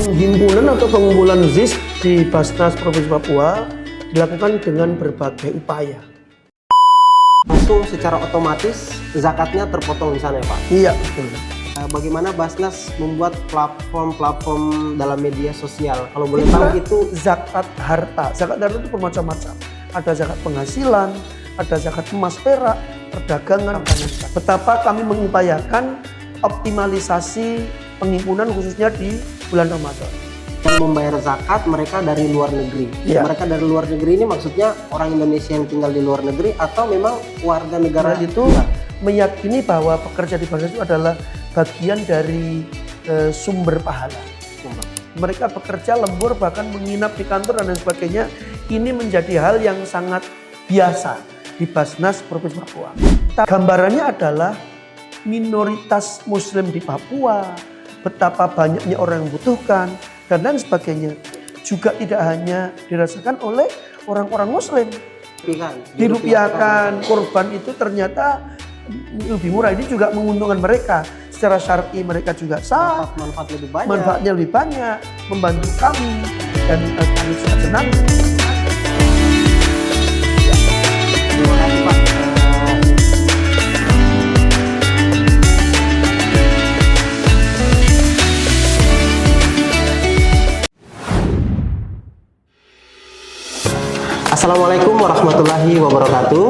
Penghimpunan atau pengumpulan ZIS di Basnas Provinsi Papua dilakukan dengan berbagai upaya. Langsung secara otomatis zakatnya terpotong di sana ya Pak? Iya, betul. Bagaimana Basnas membuat platform dalam media sosial? Kalau boleh tahu itu zakat harta. Zakat harta itu bermacam-macam. Ada zakat penghasilan, ada zakat emas perak, perdagangan. Betapa kami mengupayakan optimalisasi penghimpunan khususnya di bulan Ramadan. yang membayar zakat mereka dari luar negeri. Ya. Mereka dari luar negeri ini maksudnya orang Indonesia yang tinggal di luar negeri atau memang warga negara itu meyakini bahwa pekerja di Basnas itu adalah bagian dari sumber pahala. Mereka bekerja lembur, bahkan menginap di kantor dan lain sebagainya. Ini menjadi hal yang sangat biasa di Basnas Provinsi Papua. Gambarannya adalah minoritas Muslim di Papua, betapa banyaknya orang yang membutuhkan, dan lain sebagainya. Juga tidak hanya dirasakan oleh orang-orang Muslim. Dirupiahkan, korban itu ternyata lebih murah. Ini juga menguntungkan mereka. Secara syar'i mereka juga sah, manfaatnya lebih banyak, membantu kami, dan kami sangat senang. Terima kasih Pak. Assalamualaikum warahmatullahi wabarakatuh.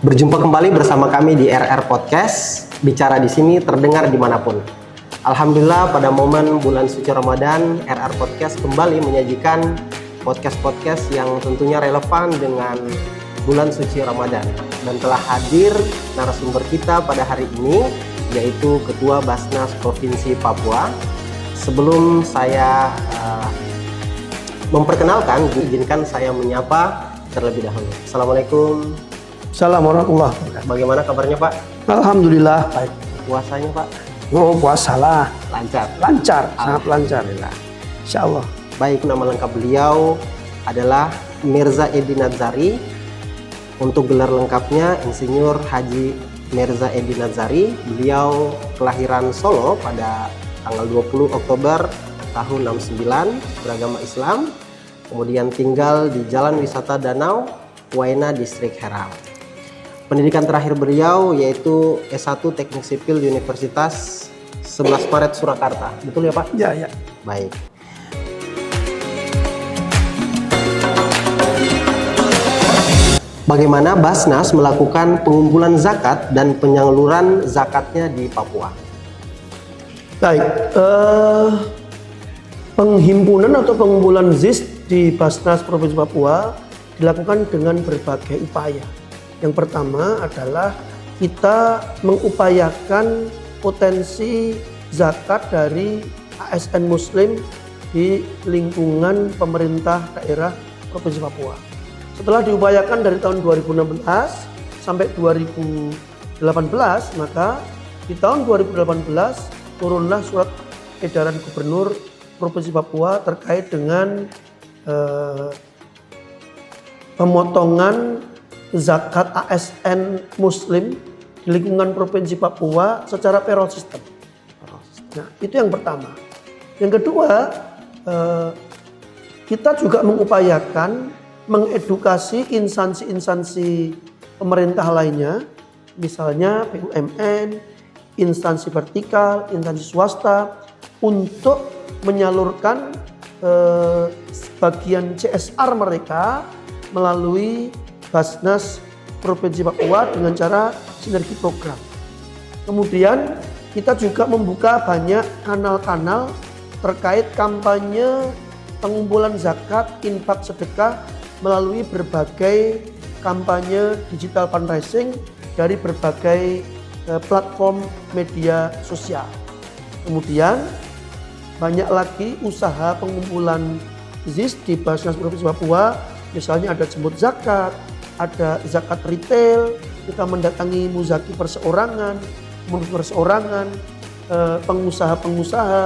Berjumpa kembali bersama kami di RR Podcast. Bicara di sini terdengar dimanapun. Alhamdulillah pada momen bulan suci Ramadan, RR Podcast kembali menyajikan podcast-podcast yang tentunya relevan dengan bulan suci Ramadan. Dan telah hadir narasumber kita pada hari ini, yaitu Ketua Basnas Provinsi Papua. Sebelum saya memperkenalkan, izinkan saya menyapa terlebih dahulu. Assalamualaikum. Assalamualaikum warahmatullahi wabarakatuh. Bagaimana kabarnya Pak? Alhamdulillah baik. Puasanya Pak? Oh, puasalah. Lancar? Lancar, sangat lancar. Insya Allah. Baik, nama lengkap beliau adalah Mirza Edi Nazari. Untuk gelar lengkapnya Insinyur Haji Mirza Edi Nazari. Beliau kelahiran Solo pada tanggal 20 Oktober tahun 69, beragama Islam. Kemudian tinggal di Jalan Wisata Danau, Waena, Distrik Herau. Pendidikan terakhir beliau yaitu S1 Teknik Sipil Universitas 11 Maret Surakarta. Betul ya Pak? Ya, ya. Baik. Bagaimana Basnas melakukan pengumpulan zakat dan penyaluran zakatnya di Papua? Baik, penghimpunan atau pengumpulan ZIS di Basnas Provinsi Papua dilakukan dengan berbagai upaya. Yang pertama adalah kita mengupayakan potensi zakat dari ASN Muslim di lingkungan pemerintah daerah Provinsi Papua. Setelah diupayakan dari tahun 2016 sampai 2018, maka di tahun 2018 turunlah surat edaran Gubernur Provinsi Papua terkait dengan pemotongan zakat ASN Muslim di lingkungan Provinsi Papua secara payroll system. Nah, itu yang pertama. Yang kedua, kita juga mengupayakan mengedukasi instansi-instansi pemerintah lainnya, misalnya BUMN, instansi vertikal, instansi swasta, untuk menyalurkan sebagian CSR mereka melalui Basnas Provinsi Papua dengan cara sinergi program. Kemudian kita juga membuka banyak kanal-kanal terkait kampanye pengumpulan zakat, infak, sedekah melalui berbagai kampanye digital fundraising dari berbagai platform media sosial. Kemudian banyak lagi usaha pengumpulan ZIS di Basnas Provinsi Papua, misalnya ada jemput zakat, ada zakat retail, kita mendatangi muzaki perseorangan, pengusaha-pengusaha,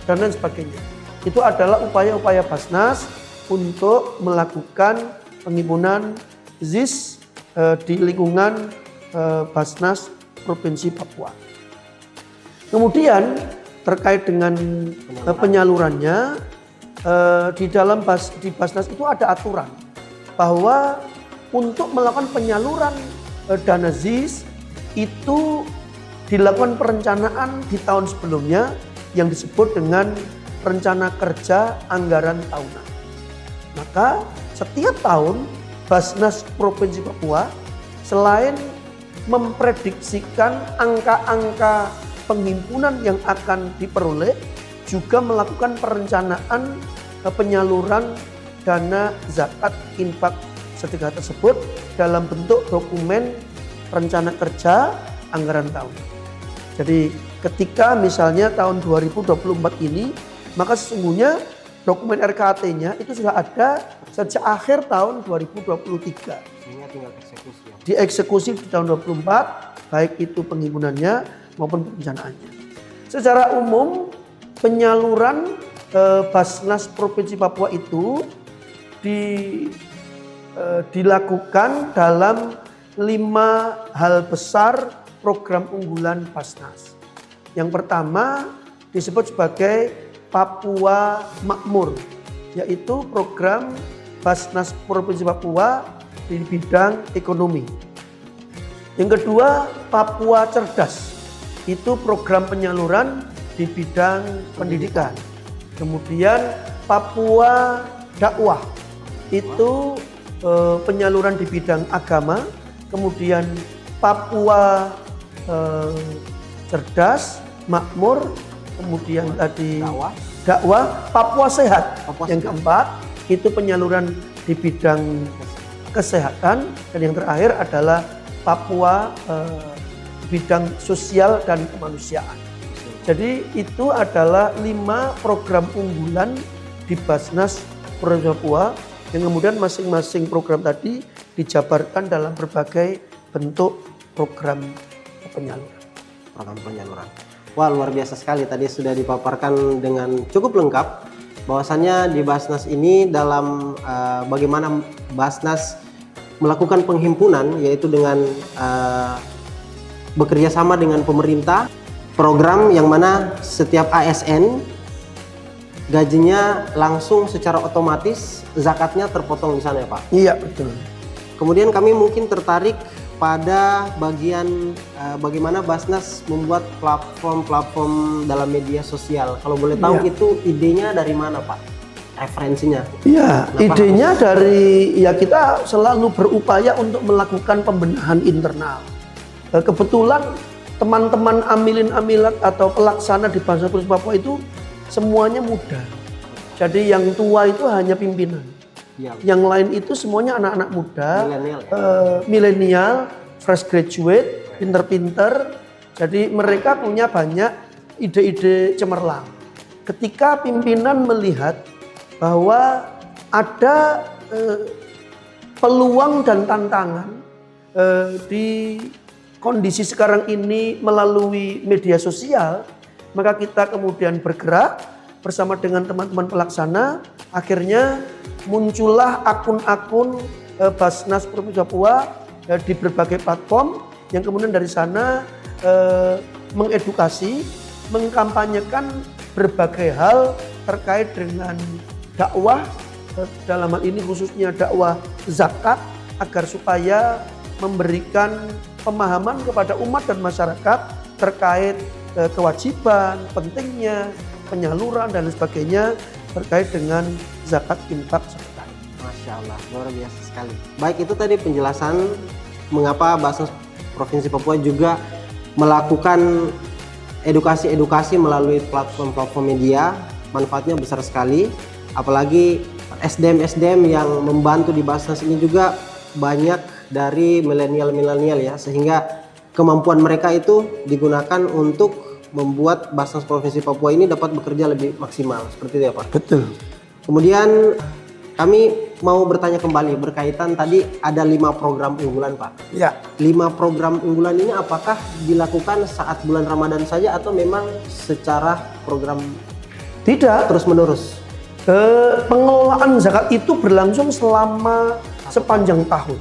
dan lain sebagainya. Itu adalah upaya-upaya Basnas untuk melakukan penghimpunan ZIS di lingkungan Basnas Provinsi Papua. Kemudian terkait dengan penyalurannya, di dalam di Basnas itu ada aturan bahwa untuk melakukan penyaluran dana ZIS itu dilakukan perencanaan di tahun sebelumnya yang disebut dengan rencana kerja anggaran tahunan. Maka setiap tahun Basnas Provinsi Papua selain memprediksikan angka-angka penghimpunan yang akan diperoleh, juga melakukan perencanaan penyaluran dana zakat infak sedekah tersebut dalam bentuk dokumen rencana kerja anggaran tahun. Jadi ketika misalnya tahun 2024 ini, maka sesungguhnya dokumen RKT-nya itu sudah ada sejak akhir tahun 2023. Sehingga tinggal eksekusi. Dieksekusi di tahun 2024, baik itu penghimpunannya maupun perencanaannya. Secara umum penyaluran Basnas Provinsi Papua itu dilakukan dalam 5 hal besar program unggulan Basnas. Yang pertama disebut sebagai Papua Makmur, yaitu program Basnas Provinsi Papua di bidang ekonomi. Yang kedua, Papua Cerdas, itu program penyaluran di bidang pendidikan. Kemudian Papua Dakwah, itu penyaluran di bidang agama. Kemudian Papua Cerdas, Makmur, kemudian tadi dakwah, Papua Sehat. Yang keempat itu penyaluran di bidang kesehatan, dan yang terakhir adalah Papua bidang sosial dan kemanusiaan. Jadi itu adalah 5 program unggulan di Basnas Provinsi Papua yang kemudian masing-masing program tadi dijabarkan dalam berbagai bentuk program penyaluran. Program penyaluran. Wah, luar biasa sekali, tadi sudah dipaparkan dengan cukup lengkap bahwasannya di Basnas ini dalam bagaimana Basnas melakukan penghimpunan, yaitu dengan bekerja sama dengan pemerintah, program yang mana setiap ASN gajinya langsung secara otomatis zakatnya terpotong di sana ya Pak? Iya, betul. Kemudian kami mungkin tertarik pada bagian bagaimana Basnas membuat platform-platform dalam media sosial. Kalau boleh tahu itu idenya dari mana Pak? Referensinya? Iya, idenya dari kita selalu berupaya untuk melakukan pembenahan internal. Kebetulan teman-teman amilin-amilat atau pelaksana di Basnas Provinsi Papua itu semuanya muda. Jadi yang tua itu hanya pimpinan. Ya. Yang lain itu semuanya anak-anak muda, milenial, fresh graduate, pinter-pinter. Jadi mereka punya banyak ide-ide cemerlang. Ketika pimpinan melihat bahwa ada peluang dan tantangan di kondisi sekarang ini melalui media sosial, maka kita kemudian bergerak bersama dengan teman-teman pelaksana. Akhirnya muncullah akun-akun Basnas Provinsi Papua di berbagai platform yang kemudian dari sana mengedukasi, mengkampanyekan berbagai hal terkait dengan dakwah, dalam hal ini khususnya dakwah zakat, agar supaya memberikan pemahaman kepada umat dan masyarakat terkait kewajiban, pentingnya penyaluran dan sebagainya terkait dengan zakat infak sedekah. Masya Allah, luar biasa sekali. Baik, itu tadi penjelasan mengapa Basnas Provinsi Papua juga melakukan edukasi-edukasi melalui platform-platform media. Manfaatnya besar sekali, apalagi SDM-SDM yang membantu di Basnas ini juga banyak dari milenial-milenial ya, sehingga kemampuan mereka itu digunakan untuk membuat Basnas Provinsi Papua ini dapat bekerja lebih maksimal, seperti itu ya Pak? Betul. Kemudian kami mau bertanya kembali berkaitan tadi ada 5 program unggulan Pak. Ya. 5 program unggulan ini apakah dilakukan saat bulan Ramadan saja atau memang secara program Tidak. terus menerus? Pengelolaan zakat itu berlangsung selama sepanjang tahun.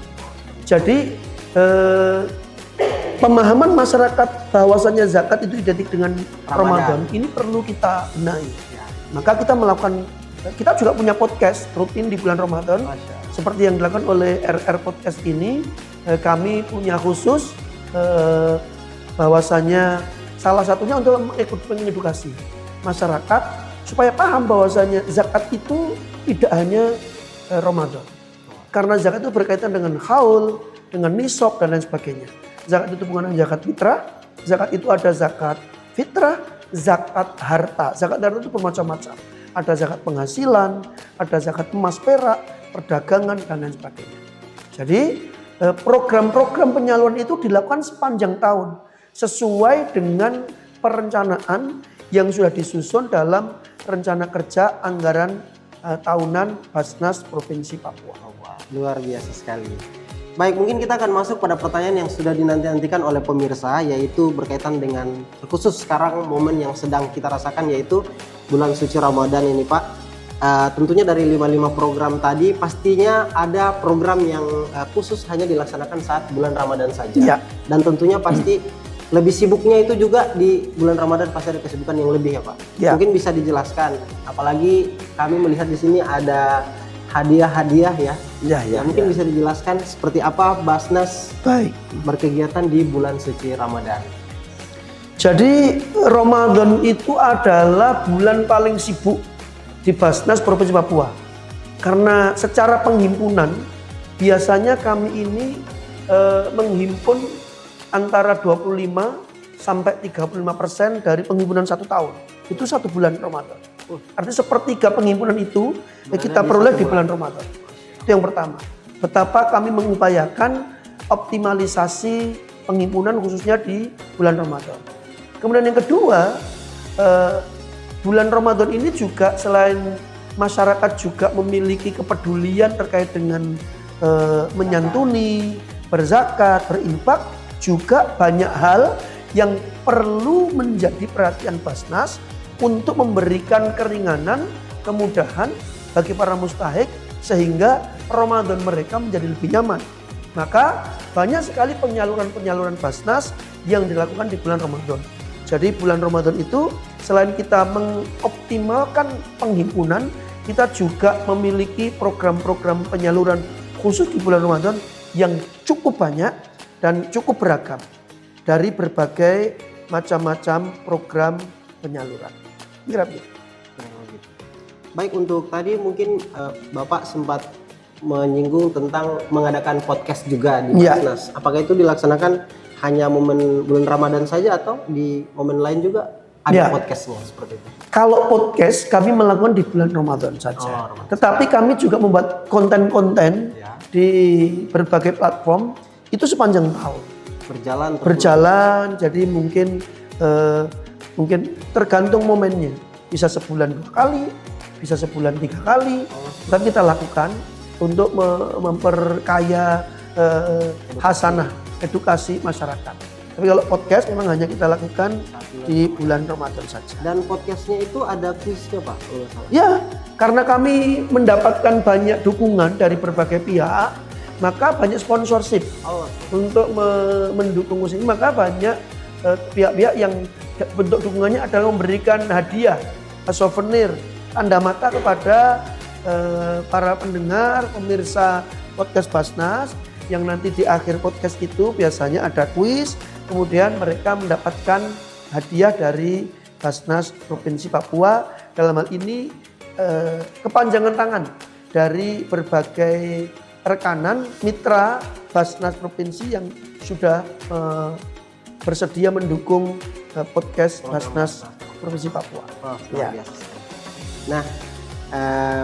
Jadi pemahaman masyarakat bahwasanya zakat itu identik dengan Ramadan. Ramadan ini perlu kita benahi. Maka kita juga punya podcast rutin di bulan Ramadan. Seperti yang dilakukan oleh RR Podcast ini, kami punya khusus bahwasanya salah satunya untuk mengedukasi masyarakat supaya paham bahwasanya zakat itu tidak hanya Ramadan. Karena zakat itu berkaitan dengan haul, dengan nisab dan lain sebagainya. Zakat itu bukan hanya zakat fitrah, zakat itu ada zakat fitrah, zakat harta. Zakat harta itu bermacam-macam. Ada zakat penghasilan, ada zakat emas perak, perdagangan dan lain sebagainya. Jadi program-program penyaluran itu dilakukan sepanjang tahun sesuai dengan perencanaan yang sudah disusun dalam rencana kerja anggaran tahunan Basnas Provinsi Papua. Luar biasa sekali. Baik, mungkin kita akan masuk pada pertanyaan yang sudah dinanti-nantikan oleh pemirsa, yaitu berkaitan dengan khusus sekarang momen yang sedang kita rasakan, yaitu bulan suci Ramadan ini, Pak. Tentunya dari 55 program tadi pastinya ada program yang khusus hanya dilaksanakan saat bulan Ramadan saja. Ya. Dan tentunya pasti lebih sibuknya itu juga di bulan Ramadan, pasti ada kesibukan yang lebih ya Pak. Ya. Mungkin bisa dijelaskan, apalagi kami melihat di sini ada hadiah-hadiah ya. Ya, Mungkin bisa dijelaskan seperti apa Basnas baik berkegiatan di bulan suci Ramadan. Jadi Ramadan itu adalah bulan paling sibuk di Basnas Provinsi Papua. Karena secara penghimpunan biasanya kami ini menghimpun antara 25 sampai 35% dari penghimpunan satu tahun. Itu satu bulan Ramadan. Artinya sepertiga penghimpunan itu kita peroleh di bulan Ramadan. Itu yang pertama. Betapa kami mengupayakan optimalisasi penghimpunan khususnya di bulan Ramadan. Kemudian yang kedua, bulan Ramadan ini juga selain masyarakat juga memiliki kepedulian terkait dengan menyantuni, berzakat, berinfak, juga banyak hal yang perlu menjadi perhatian Basnas untuk memberikan keringanan, kemudahan bagi para mustahik sehingga Ramadan mereka menjadi lebih nyaman. Maka banyak sekali penyaluran-penyaluran Basnas yang dilakukan di bulan Ramadan. Jadi bulan Ramadan itu selain kita mengoptimalkan penghimpunan, kita juga memiliki program-program penyaluran khusus di bulan Ramadan yang cukup banyak dan cukup beragam dari berbagai macam-macam program penyaluran. Baik, untuk tadi mungkin Bapak sempat menyinggung tentang mengadakan podcast juga di Basnas. Apakah itu dilaksanakan hanya momen bulan Ramadan saja atau di momen lain juga ada podcastnya seperti itu? Kalau podcast kami melakukan di bulan Ramadan saja. Tetapi kami juga membuat konten-konten di berbagai platform itu sepanjang tahun. Berjalan, jadi mungkin tergantung momennya. Bisa sebulan 2 kali, bisa sebulan 3 kali. Tapi kita lakukan untuk memperkaya hasanah edukasi masyarakat. Tapi kalau podcast memang hanya kita lakukan di bulan Ramadan saja. Dan podcastnya itu ada kuisnya Pak? Ya, karena kami mendapatkan banyak dukungan dari berbagai pihak, maka banyak sponsorship untuk mendukung ini. Maka banyak pihak-pihak yang bentuk dukungannya adalah memberikan hadiah, souvenir, tanda mata kepada para pendengar, pemirsa podcast Basnas, yang nanti di akhir podcast itu biasanya ada kuis, kemudian mereka mendapatkan hadiah dari Basnas Provinsi Papua. Dalam hal ini kepanjangan tangan dari berbagai rekanan mitra Basnas Provinsi yang sudah bersedia mendukung podcast Basnas Provinsi Papua. Nah,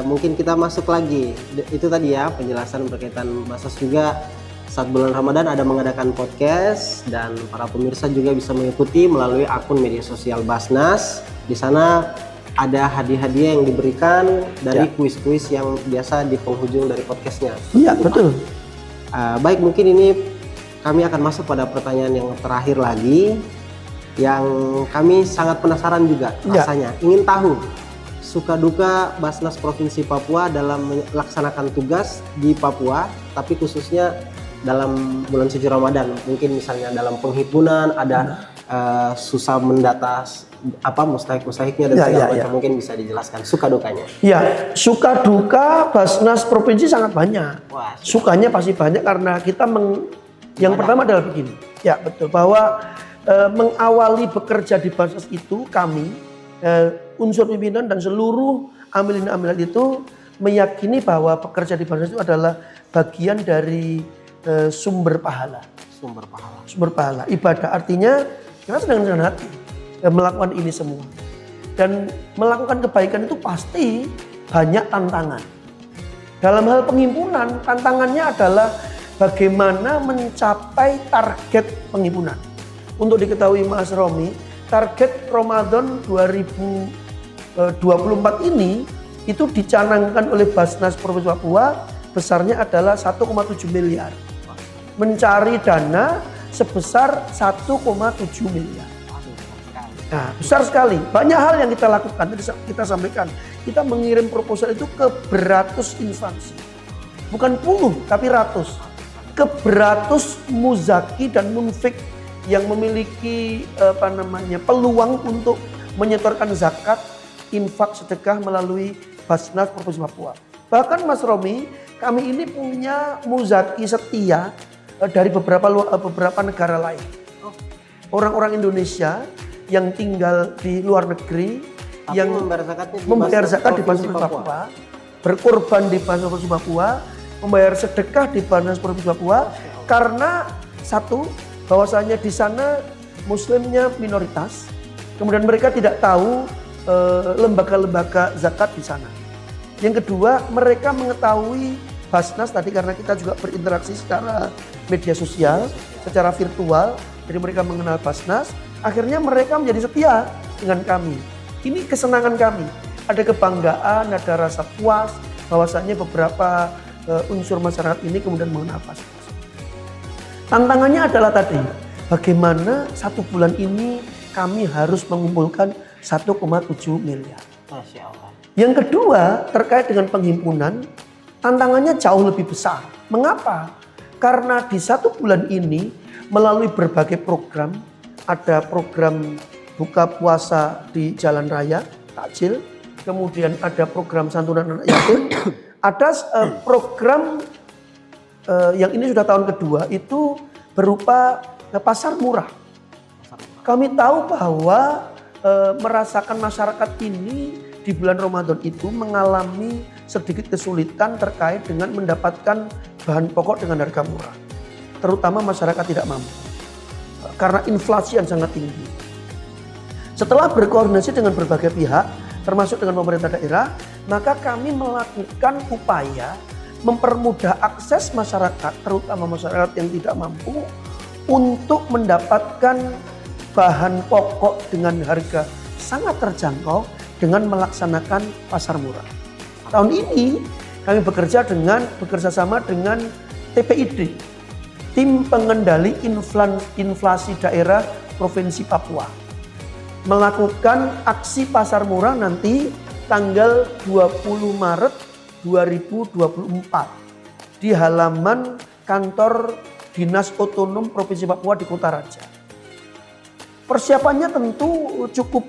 mungkin kita masuk lagi. Itu tadi ya penjelasan berkaitan Basnas juga saat bulan Ramadan ada mengadakan podcast dan para pemirsa juga bisa mengikuti melalui akun media sosial Basnas. Di sana ada hadiah-hadiah yang diberikan dari kuis-kuis yang biasa di penghujung dari podcastnya. Iya, betul. Baik, mungkin ini kami akan masuk pada pertanyaan yang terakhir lagi, yang kami sangat penasaran juga rasanya. Ingin tahu suka duka Basnas Provinsi Papua dalam melaksanakan tugas di Papua, tapi khususnya dalam bulan suci Ramadan, mungkin misalnya dalam penghimpunan ada susah mendata mustahik-mustahiknya dan segala macam, mungkin bisa dijelaskan suka dukanya. Ya, suka duka Basnas provinsi sangat banyak. Wah, sukanya pasti banyak karena kita yang pertama adalah begini. Ya, betul, bahwa mengawali bekerja di Basnas itu kami unsur pimpinan dan seluruh amilin-amilan itu meyakini bahwa pekerja di Basnas itu adalah bagian dari sumber pahala. Sumber pahala. Ibadah artinya kita sedang dengan hati melakukan ini semua. Dan melakukan kebaikan itu pasti banyak tantangan. Dalam hal penghimpunan, tantangannya adalah bagaimana mencapai target penghimpunan. Untuk diketahui Mas Romi, target Ramadan 2024 ini itu dicanangkan oleh Basnas Provinsi Papua besarnya adalah 1,7 miliar. Mencari dana sebesar 1,7 miliar. Nah, besar sekali. Banyak hal yang kita lakukan. Tadi kita sampaikan, kita mengirim proposal itu ke beratus instansi. Bukan puluh, tapi ratus. Ke beratus muzaki dan munfik yang memiliki peluang untuk menyetorkan zakat, infak, sedekah melalui Basnas Provinsi Papua. Bahkan Mas Romi, kami ini punya muzaki setia dari beberapa negara lain. Orang-orang Indonesia yang tinggal di luar negeri, yang membayar zakat di Basnas Papua, berkorban di Basnas Provinsi Papua, membayar sedekah di Basnas Provinsi Papua, karena satu, bahwasanya di sana Muslimnya minoritas, kemudian mereka tidak tahu lembaga-lembaga zakat di sana. Yang kedua, mereka mengetahui Basnas tadi karena kita juga berinteraksi secara media sosial, secara virtual, jadi mereka mengenal Basnas. Akhirnya mereka menjadi setia dengan kami. Ini kesenangan kami. Ada kebanggaan, ada rasa puas bahwasanya beberapa unsur masyarakat ini kemudian mengenal Basnas. Tantangannya adalah tadi, bagaimana satu bulan ini kami harus mengumpulkan 1,7 miliar. Masya Allah. Yang kedua, terkait dengan penghimpunan, tantangannya jauh lebih besar. Mengapa? Karena di satu bulan ini melalui berbagai program, ada program buka puasa di jalan raya, takjil, kemudian ada program santunan anak yatim, ada program yang ini sudah tahun kedua itu berupa pasar murah. Kami tahu bahwa merasakan masyarakat ini di bulan Ramadan itu mengalami sedikit kesulitan terkait dengan mendapatkan bahan pokok dengan harga murah. Terutama masyarakat tidak mampu. Karena inflasi yang sangat tinggi. Setelah berkoordinasi dengan berbagai pihak, termasuk dengan pemerintah daerah, maka kami melakukan upaya mempermudah akses masyarakat, terutama masyarakat yang tidak mampu, untuk mendapatkan bahan pokok dengan harga sangat terjangkau dengan melaksanakan pasar murah. Tahun ini kami bekerja sama dengan TPID, Tim Pengendali Inflasi Daerah Provinsi Papua, melakukan aksi pasar murah nanti tanggal 20 Maret 2024 di halaman kantor Dinas Otonom Provinsi Papua di Kota Raja. Persiapannya tentu cukup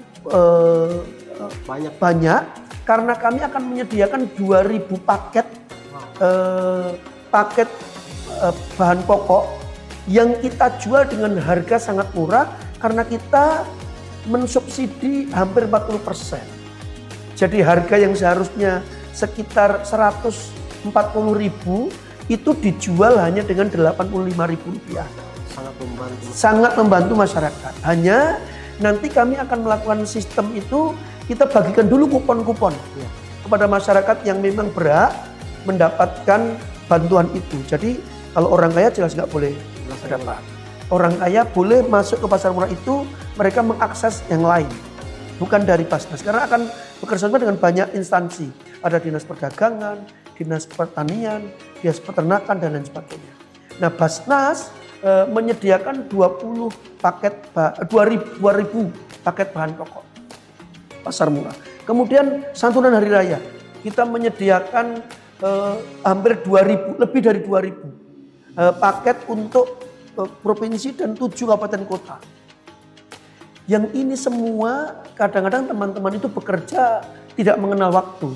banyak karena kami akan menyediakan 2.000 paket bahan pokok yang kita jual dengan harga sangat murah karena kita mensubsidi hampir 40%. Jadi harga yang seharusnya sekitar 140.000 itu dijual hanya dengan 85.000 rupiah. Sangat membantu masyarakat. Hanya nanti kami akan melakukan sistem itu, kita bagikan dulu kupon-kupon kepada masyarakat yang memang berhak mendapatkan bantuan itu. Jadi kalau orang kaya jelas nggak boleh dapat. Orang kaya boleh masuk ke pasar murah itu, mereka mengakses yang lain, bukan dari Basnas. Karena akan bekerja sama dengan banyak instansi. Ada dinas perdagangan, dinas pertanian, dinas peternakan dan lain sebagainya. Nah, Basnas menyediakan 2.000 paket bahan pokok pasar murah. Kemudian santunan hari raya kita menyediakan hampir 2.000, lebih dari 2.000. paket untuk provinsi dan 7 kabupaten kota. Yang ini semua kadang-kadang teman-teman itu bekerja tidak mengenal waktu.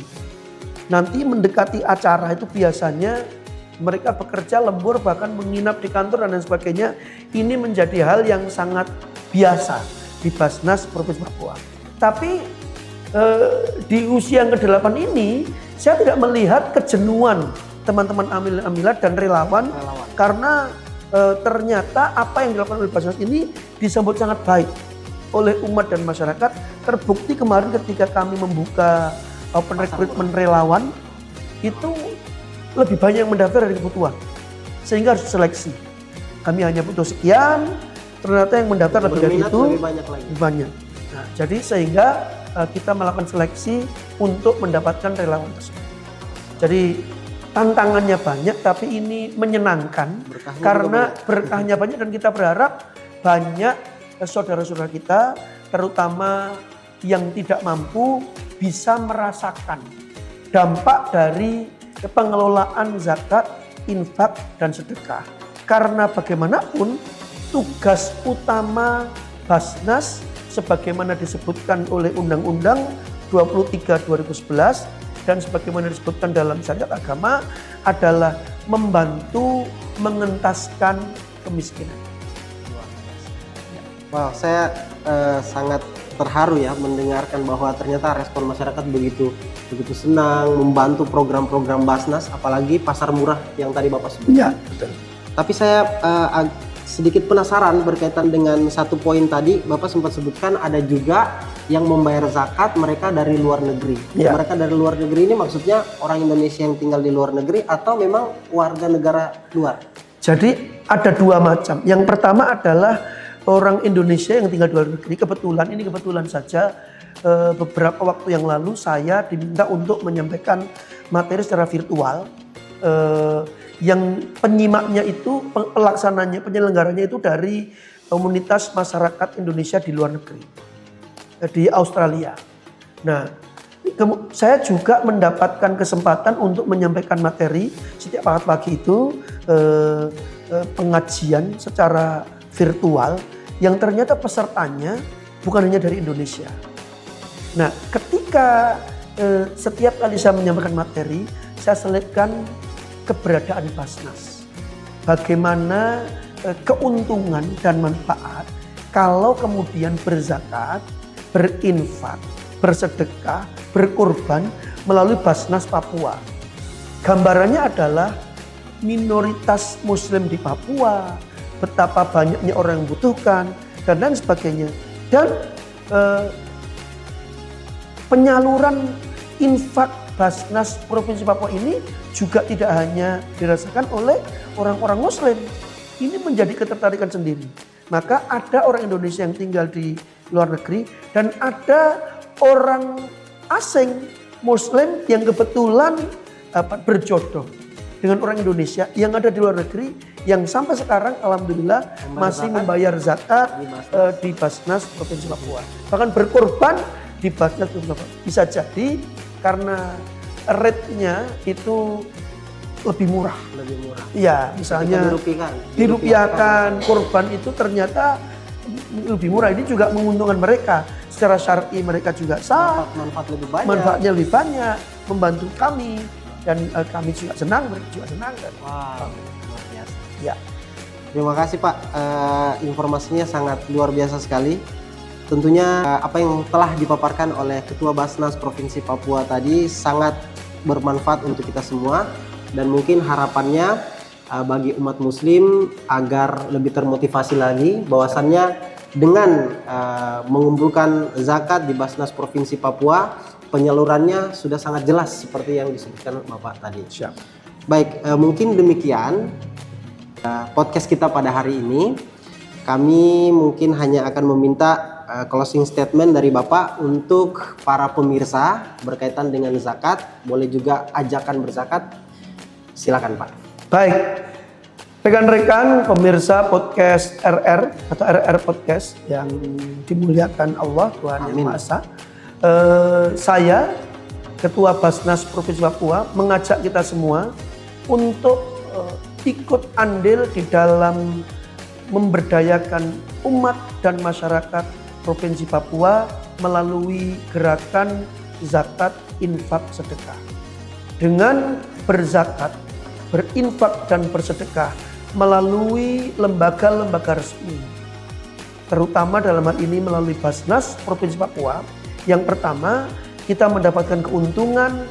Nanti mendekati acara itu biasanya mereka bekerja lembur, bahkan menginap di kantor dan lain sebagainya. Ini menjadi hal yang sangat biasa di Basnas Provinsi Papua. Tapi di usia yang ke-8 ini saya tidak melihat kejenuhan teman-teman amilat dan relawan. Karena ternyata apa yang dilakukan oleh Basnas ini disambut sangat baik oleh umat dan masyarakat. Terbukti kemarin ketika kami membuka open recruitment relawan, itu lebih banyak yang mendaftar dari kebutuhan, sehingga harus seleksi. Kami hanya butuh sekian, ternyata yang mendaftar lebih dari itu lebih banyak. Nah, jadi sehingga kita melakukan seleksi untuk mendapatkan relawan tersebut. Jadi tantangannya banyak, tapi ini menyenangkan karena berkahnya banyak, dan kita berharap banyak saudara-saudara kita, terutama yang tidak mampu, bisa merasakan dampak dari pengelolaan zakat, infak, dan sedekah. Karena bagaimanapun tugas utama Basnas sebagaimana disebutkan oleh Undang-Undang 23/2011 dan sebagaimana disebutkan dalam syariat agama adalah membantu mengentaskan kemiskinan. Wow, saya sangat terharu ya mendengarkan bahwa ternyata respon masyarakat begitu senang membantu program-program Basnas, apalagi pasar murah yang tadi Bapak sebut. Ya, betul. Tapi saya sedikit penasaran berkaitan dengan satu poin tadi. Bapak sempat sebutkan ada juga yang membayar zakat mereka dari luar negeri. Ya. Mereka dari luar negeri ini maksudnya orang Indonesia yang tinggal di luar negeri atau memang warga negara luar? Jadi ada dua macam. Yang pertama adalah orang Indonesia yang tinggal di luar negeri. Kebetulan saja beberapa waktu yang lalu saya diminta untuk menyampaikan materi secara virtual. Yang penyimaknya itu, pelaksananya, penyelenggaranya itu dari komunitas masyarakat Indonesia di luar negeri, di Australia. Nah, saya juga mendapatkan kesempatan untuk menyampaikan materi setiap pagi itu, pengajian secara virtual yang ternyata pesertanya bukan hanya dari Indonesia. Nah, ketika setiap kali saya menyampaikan materi, saya selipkan keberadaan Basnas. Bagaimana keuntungan dan manfaat kalau kemudian berzakat, berinfak, bersedekah, berkorban melalui Basnas Papua. Gambarannya adalah minoritas Muslim di Papua, betapa banyaknya orang yang membutuhkan, dan lain sebagainya. Dan penyaluran infak Basnas Provinsi Papua ini juga tidak hanya dirasakan oleh orang-orang Muslim. Ini menjadi ketertarikan sendiri. Maka ada orang Indonesia yang tinggal di luar negeri dan ada orang asing Muslim yang kebetulan berjodoh dengan orang Indonesia yang ada di luar negeri, yang sampai sekarang alhamdulillah masih membayar zakat di Basnas Provinsi Papua. Bahkan berkorban di Basnas Provinsi Papua. Bisa jadi karena rate-nya itu lebih murah. Iya, misalnya dirupiahkan korban itu ternyata lebih murah. Ini juga menguntungkan mereka. Secara syar'i mereka juga sah. Manfaat lebih banyak. Manfaatnya lebih banyak, membantu kami. Dan kami juga senang, mereka juga senang. Wow, luar biasa. Ya. Terima kasih Pak, informasinya sangat luar biasa sekali. Tentunya apa yang telah dipaparkan oleh Ketua Basnas Provinsi Papua tadi sangat bermanfaat untuk kita semua, dan mungkin harapannya bagi umat muslim agar lebih termotivasi lagi bahwasannya dengan mengumpulkan zakat di Basnas Provinsi Papua, penyalurannya sudah sangat jelas seperti yang disebutkan Bapak tadi. Siap. Baik, mungkin demikian podcast kita pada hari ini. Kami mungkin hanya akan meminta closing statement dari Bapak untuk para pemirsa berkaitan dengan zakat, boleh juga ajakan berzakat. Silakan Pak. Baik, rekan-rekan pemirsa podcast RR atau RR Podcast yang dimuliakan Allah Tuhan Yang Maha Esa. Saya, Ketua Basnas Provinsi Papua, mengajak kita semua untuk ikut andil di dalam memberdayakan umat dan masyarakat Provinsi Papua melalui gerakan zakat, infak, sedekah. Dengan berzakat, berinfak dan bersedekah melalui lembaga-lembaga resmi, terutama dalam hal ini melalui Basnas Provinsi Papua. Yang pertama, kita mendapatkan keuntungan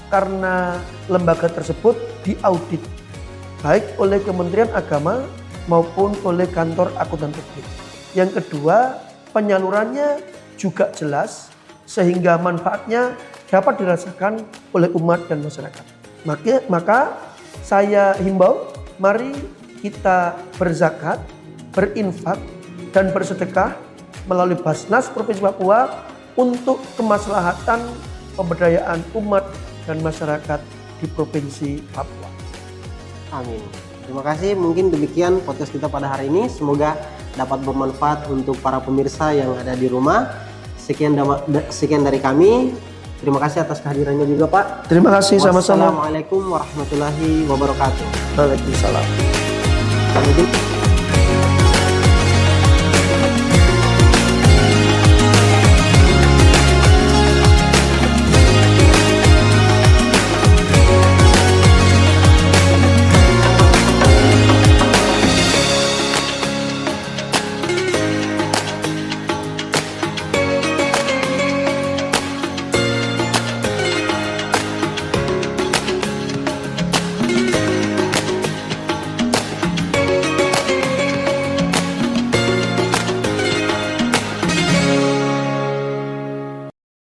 karena lembaga tersebut diaudit baik oleh Kementerian Agama maupun oleh Kantor Akuntan Publik. Yang kedua, penyalurannya juga jelas sehingga manfaatnya dapat dirasakan oleh umat dan masyarakat. Maka saya himbau, mari kita berzakat, berinfak, dan bersedekah melalui Basnas Provinsi Papua untuk kemaslahatan pemberdayaan umat dan masyarakat di Provinsi Papua. Amin. Terima kasih, mungkin demikian podcast kita pada hari ini. Semoga dapat bermanfaat untuk para pemirsa yang ada di rumah. Sekian dari kami. Terima kasih atas kehadirannya juga, Pak. Terima kasih sama-sama. Wassalamualaikum warahmatullahi wabarakatuh. Waalaikumsalam. Sampai jumpa.